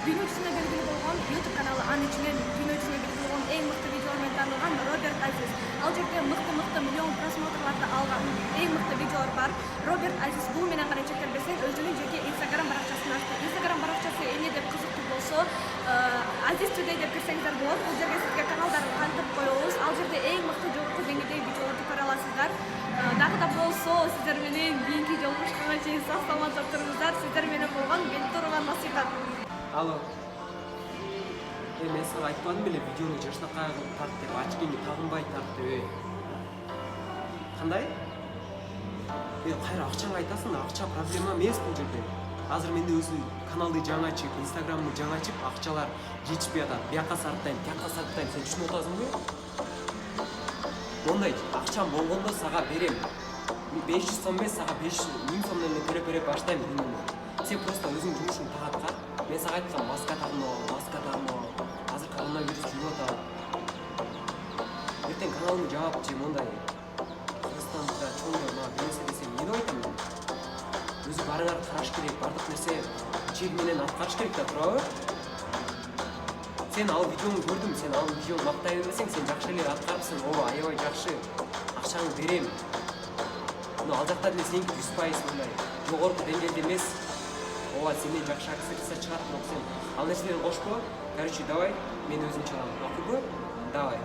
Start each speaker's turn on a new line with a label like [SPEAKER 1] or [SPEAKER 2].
[SPEAKER 1] Dünya жүзүнө белгилүү болгон YouTube каналы анын ичинен dünya жүзүнө белгилүү болгон эң мыкты видеолор менен таанылган Роберт Азиз. Ал жерде мыкты миллион просмотрларды алган эң мыкты видеолор бар. Роберт Азиз бул менен гана чектелбесек, өзүнүн жеке Instagram баракчасын ачты. Instagram баракчасы эмне деп кызыктуу болсо, Азиз Today деп кирсеңиздер болот. Бул жерге сизге каналдарды кантип коебуз. Ал жерде эң мыкты жогорку деңгээлдеги видеолорду көрө аласыздар. Дагы да болсо, сиздер менен кийинки жолугушканга чейин сак-саламатта туруңуздар. Сиздер менен болгон Бентурова Насыйхат.
[SPEAKER 2] Алло. Мен сага айтпадым беле видеону жашнакай кылып тарт деп, очкиңди тагынбай тарт деп. Кандай? Кайра акчаңы айтасың, акча проблема эмес бул жерде. Азыр менде өзү каналды жаңа ачып, Instagramды жаңа ачып, акчалар жетишпей атат. Бияка сарптайм, тияка сарптайм. Сен түшүнүп атасыңбы? Мондай акчам болгондо сага берем. 500 сом эмес, сага 500 1000 сомдон эле төлөп баштайм күнүнө. Сен просто өзүң жумушуңду тагат кат. Мен сага айткам, маска тагынып ал, маска тагынып ал. Азыр коронавирус жүрүп атат. Эртең каналымды жаап же мондай Кыргызстанда чоңдор мага берсе десем, эмне деп айтам мен? Өзү барыңар караш керек, бардык нерсе чек менен аткарыш керек да, туурабы? Сен ал видеоңду көрдүм, сен ал видеоңду мактай бербесең, сен жакшы эле аткарыпсың. Ооба, аябай жакшы. Акчаңды берем. Но ал жакта деле сеники 100% мындай жогорку деңгээлде эмес. Ооба, сенден жакшы актриса чыгат, бирок сен ал нерселерди кошпо. Короче, давай, мен өзүм чыгам. Окуйбу? Давай.